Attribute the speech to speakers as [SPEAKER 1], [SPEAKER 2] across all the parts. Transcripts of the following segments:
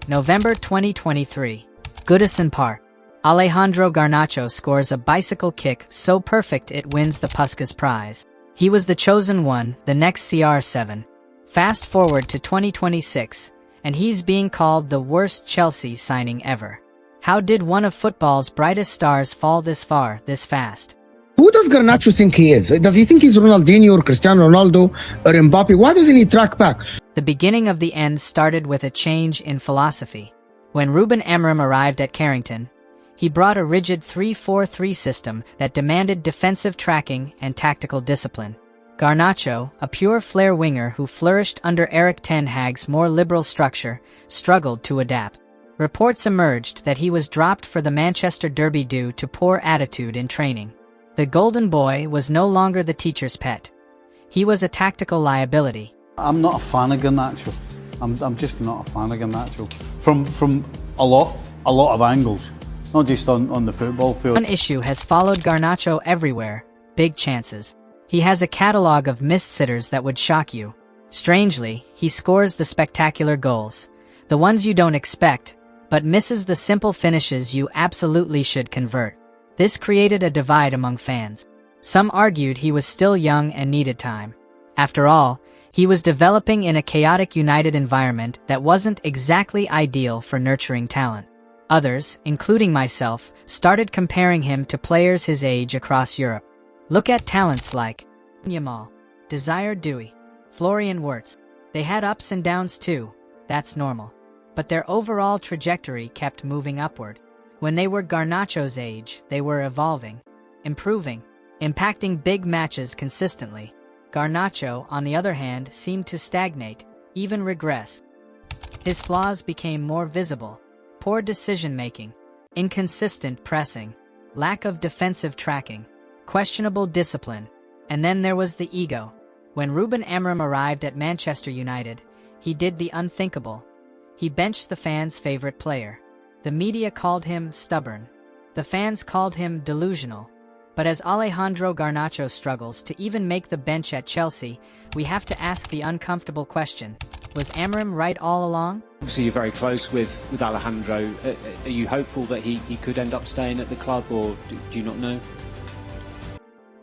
[SPEAKER 1] November 2023. Goodison Park. Alejandro Garnacho scores a bicycle kick so perfect it wins the Puskas Prize. He was the chosen one, the next CR7. Fast forward to 2026, and he's being called the worst Chelsea signing ever. How did one of football's brightest stars fall this far, this fast?
[SPEAKER 2] Who does Garnacho think he is? Does he think he's Ronaldinho or Cristiano Ronaldo or Mbappe? Why doesn't he track back?
[SPEAKER 1] The beginning of the end started with a change in philosophy. When Ruben Amorim arrived at Carrington, he brought a rigid 3-4-3 system that demanded defensive tracking and tactical discipline. Garnacho, a pure flair winger who flourished under Erik ten Hag's more liberal structure, struggled to adapt. Reports emerged that he was dropped for the Manchester derby due to poor attitude in training. The Golden Boy was no longer the teacher's pet. He was a tactical liability.
[SPEAKER 3] I'm not a fan of Garnacho. I'm just not a fan of Garnacho. From a lot of angles, not just on the football field.
[SPEAKER 1] One issue has followed Garnacho everywhere: big chances. He has a catalogue of missed sitters that would shock you. Strangely, he scores the spectacular goals, the ones you don't expect, but misses the simple finishes you absolutely should convert. This created a divide among fans. Some argued he was still young and needed time. After all, he was developing in a chaotic United environment that wasn't exactly ideal for nurturing talent. Others, including myself, started comparing him to players his age across Europe. Look at talents like Yamal, Desire Dewey, Florian Wirtz. They had ups and downs too, that's normal. But their overall trajectory kept moving upward. When they were Garnacho's age, they were evolving, improving, impacting big matches consistently. Garnacho, on the other hand, seemed to stagnate, even regress. His flaws became more visible: poor decision-making, inconsistent pressing, lack of defensive tracking, questionable discipline, and then there was the ego. When Ruben Amorim arrived at Manchester United, he did the unthinkable. He benched the fans' favorite player. The media called him stubborn. The fans called him delusional. But as Alejandro Garnacho struggles to even make the bench at Chelsea, we have to ask the uncomfortable question: was Amorim right all along?
[SPEAKER 4] Obviously you're very close with Alejandro. Are you hopeful that he could end up staying at the club, or do you not know?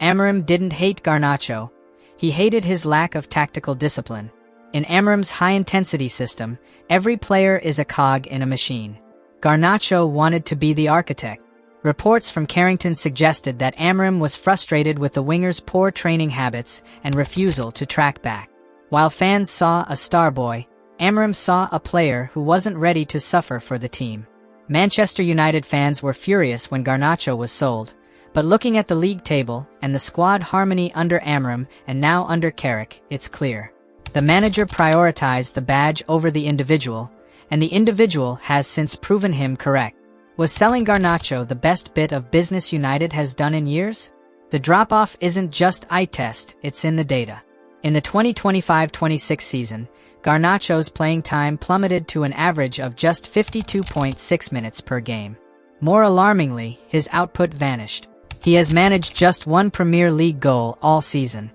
[SPEAKER 1] Amorim didn't hate Garnacho. He hated his lack of tactical discipline. In Amorim's high-intensity system, every player is a cog in a machine. Garnacho wanted to be the architect. Reports from Carrington suggested that Amorim was frustrated with the winger's poor training habits and refusal to track back. While fans saw a star boy, Amorim saw a player who wasn't ready to suffer for the team. Manchester United fans were furious when Garnacho was sold, but looking at the league table and the squad harmony under Amorim and now under Carrick, it's clear. The manager prioritized the badge over the individual, and the individual has since proven him correct. Was selling Garnacho the best bit of business United has done in years? The drop-off isn't just eye test, it's in the data. In the 2025-26 season, Garnacho's playing time plummeted to an average of just 52.6 minutes per game. More alarmingly, his output vanished. He has managed just one Premier League goal all season.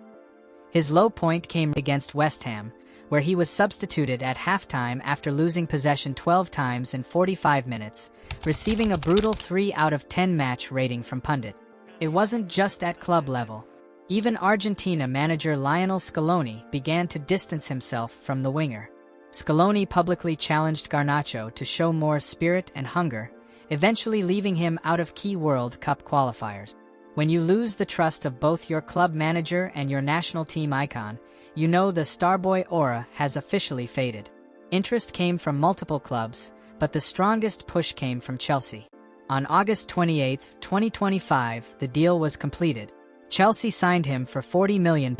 [SPEAKER 1] His low point came against West Ham, where he was substituted at halftime after losing possession 12 times in 45 minutes, receiving a brutal 3 out of 10 match rating from pundit. It wasn't just at club level. Even Argentina manager Lionel Scaloni began to distance himself from the winger. Scaloni publicly challenged Garnacho to show more spirit and hunger, eventually leaving him out of key World Cup qualifiers. When you lose the trust of both your club manager and your national team icon, you know the starboy aura has officially faded. Interest came from multiple clubs, but the strongest push came from Chelsea. On August 28, 2025, the deal was completed. Chelsea signed him for £40 million.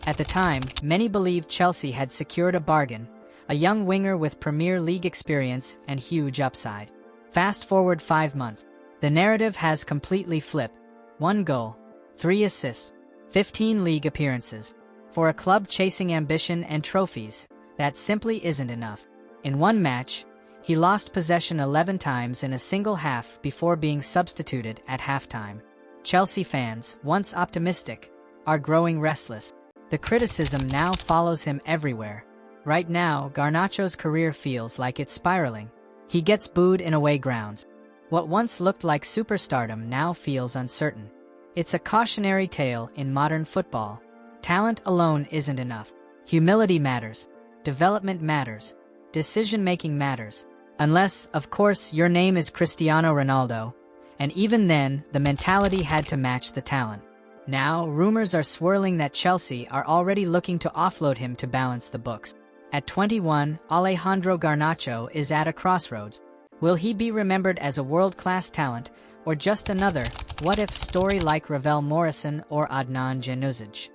[SPEAKER 1] At the time, many believed Chelsea had secured a bargain, a young winger with Premier League experience and huge upside. Fast forward 5 months. The narrative has completely flipped. 1 goal, 3 assists, 15 league appearances. For a club chasing ambition and trophies, that simply isn't enough. In one match, he lost possession 11 times in a single half before being substituted at halftime. Chelsea fans, once optimistic, are growing restless. The criticism now follows him everywhere. Right now, Garnacho's career feels like it's spiraling. He gets booed in away grounds. What once looked like superstardom now feels uncertain. It's a cautionary tale in modern football. Talent alone isn't enough. Humility matters. Development matters. Decision-making matters. Unless, of course, your name is Cristiano Ronaldo. And even then, the mentality had to match the talent. Now, rumors are swirling that Chelsea are already looking to offload him to balance the books. At 21, Alejandro Garnacho is at a crossroads. Will he be remembered as a world-class talent, or just another what-if story like Ravel Morrison or Adnan Januzaj?